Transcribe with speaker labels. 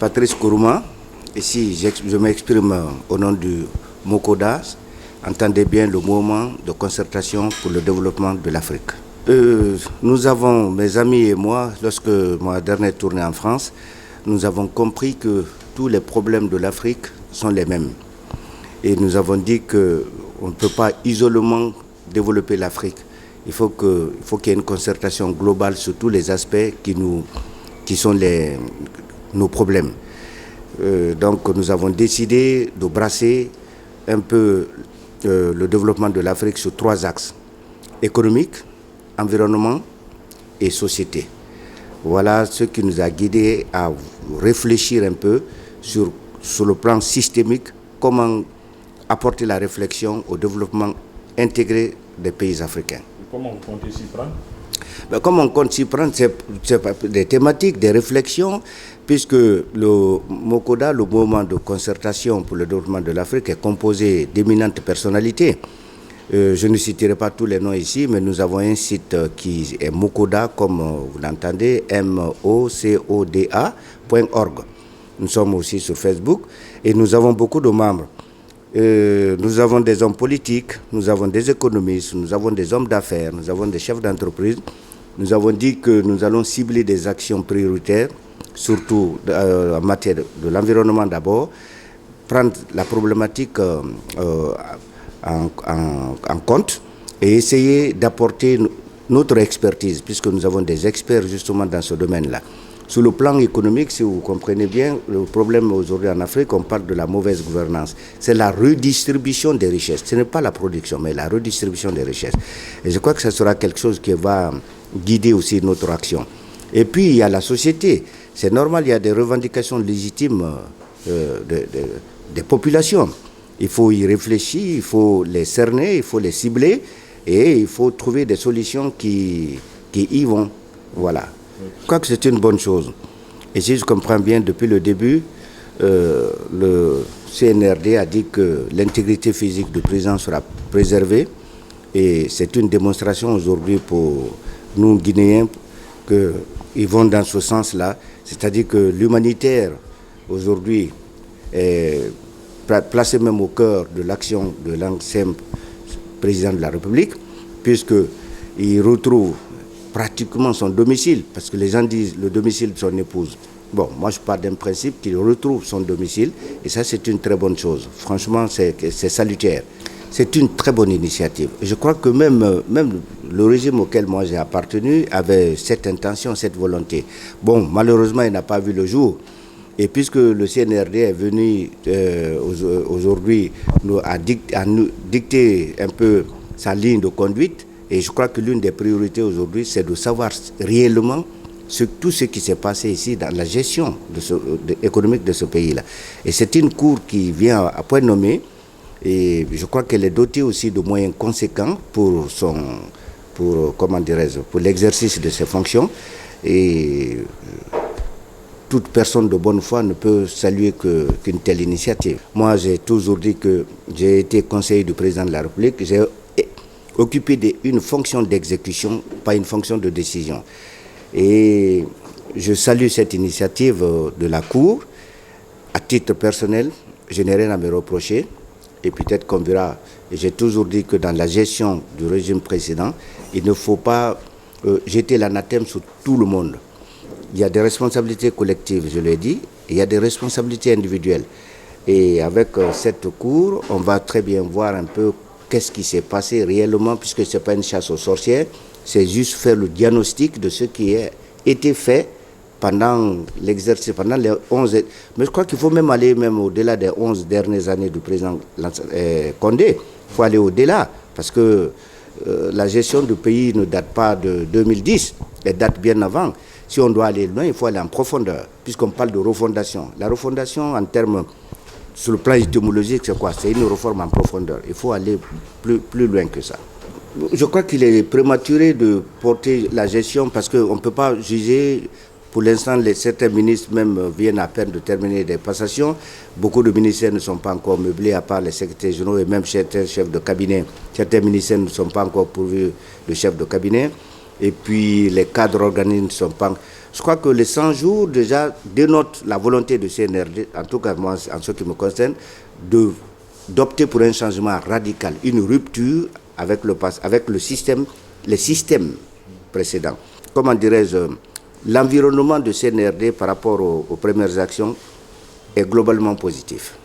Speaker 1: Patrice Kourouma, ici je m'exprime au nom du MOCODA, entendez bien le mouvement de concertation pour le développement de l'Afrique. Nous avons, mes amis et moi, lorsque ma dernière tournée en France, nous avons compris que tous les problèmes de l'Afrique sont les mêmes. Et nous avons dit qu'on ne peut pas isolément développer l'Afrique. Il faut qu'il y ait une concertation globale sur tous les aspects qui sont nos problèmes. Donc nous avons décidé de brasser un peu le développement de l'Afrique sur 3 axes: économique, environnement et société. Voilà ce qui nous a guidés à réfléchir un peu sur le plan systémique, comment apporter la réflexion au développement intégré des pays africains.
Speaker 2: Comment vous comptez s'y prendre?
Speaker 1: Comment on compte s'y prendre? C'est des thématiques, des réflexions, puisque le MOCODA, le mouvement de concertation pour le développement de l'Afrique, est composé d'éminentes personnalités. Je ne citerai pas tous les noms ici, mais nous avons un site qui est MOCODA, comme vous l'entendez, mocoda.org. Nous sommes aussi sur Facebook et nous avons beaucoup de membres. Nous avons des hommes politiques, nous avons des économistes, nous avons des hommes d'affaires, nous avons des chefs d'entreprise. Nous avons dit que nous allons cibler des actions prioritaires, surtout en matière de l'environnement d'abord, prendre la problématique en compte et essayer d'apporter notre expertise, puisque nous avons des experts justement dans ce domaine-là. Sur le plan économique, si vous comprenez bien, le problème aujourd'hui en Afrique, on parle de la mauvaise gouvernance. C'est la redistribution des richesses. Ce n'est pas la production, mais la redistribution des richesses. Et je crois que ce sera quelque chose qui va guider aussi notre action. Et puis, il y a la société. C'est normal, il y a des revendications légitimes des populations. Il faut y réfléchir, il faut les cerner, il faut les cibler et il faut trouver des solutions qui y vont. Voilà. Je crois que c'est une bonne chose. Et si je comprends bien, depuis le début, le CNRD a dit que l'intégrité physique du président sera préservée. Et c'est une démonstration aujourd'hui pour nous, Guinéens, qu'ils vont dans ce sens-là. C'est-à-dire que l'humanitaire, aujourd'hui, est placé même au cœur de l'action de l'ancien président de la République, puisqu'il retrouve pratiquement son domicile, parce que les gens disent le domicile de son épouse. Bon, moi je pars d'un principe qu'il retrouve son domicile, et ça c'est une très bonne chose. Franchement, c'est salutaire. C'est une très bonne initiative. Je crois que même le régime auquel moi j'ai appartenu avait cette intention, cette volonté. Bon, malheureusement, il n'a pas vu le jour. Et puisque le CNRD est venu aujourd'hui nous dicter un peu sa ligne de conduite, et je crois que l'une des priorités aujourd'hui, c'est de savoir réellement tout ce qui s'est passé ici dans la gestion économique de ce pays-là. Et c'est une cour qui vient à point nommé, et je crois qu'elle est dotée aussi de moyens conséquents pour l'exercice de ses fonctions. Et toute personne de bonne foi ne peut saluer qu'une telle initiative. Moi, j'ai toujours dit que j'ai été conseiller du président de la République. J'ai occupé une fonction d'exécution, pas une fonction de décision. Et je salue cette initiative de la Cour. À titre personnel, je n'ai rien à me reprocher. Et peut-être qu'on verra. J'ai toujours dit que dans la gestion du régime précédent, il ne faut pas jeter l'anathème sur tout le monde. Il y a des responsabilités collectives, je l'ai dit, et il y a des responsabilités individuelles. Et avec cette cour, on va très bien voir un peu qu'est-ce qui s'est passé réellement, puisque ce n'est pas une chasse aux sorcières, c'est juste faire le diagnostic de ce qui a été fait pendant l'exercice, pendant les 11... Mais je crois qu'il faut même aller au-delà des 11 dernières années du président Condé. Il faut aller au-delà, parce que la gestion du pays ne date pas de 2010, elle date bien avant. Si on doit aller loin, il faut aller en profondeur, puisqu'on parle de refondation. La refondation, en termes, sur le plan étymologique, c'est quoi? C'est une réforme en profondeur. Il faut aller plus loin que ça. Je crois qu'il est prématuré de porter la gestion, parce qu'on ne peut pas juger. Pour l'instant, certains ministres même viennent à peine de terminer des passations. Beaucoup de ministères ne sont pas encore meublés, à part les secrétaires généraux et même certains chefs de cabinet. Certains ministères ne sont pas encore pourvus de chefs de cabinet. Et puis les cadres organisés ne sont pas... Je crois que les 100 jours déjà dénotent la volonté de CNRD, en tout cas moi, en ce qui me concerne, d'opter pour un changement radical, une rupture avec le système, les systèmes précédents. Comment dirais-je, l'environnement de CNRD par rapport aux premières actions est globalement positif.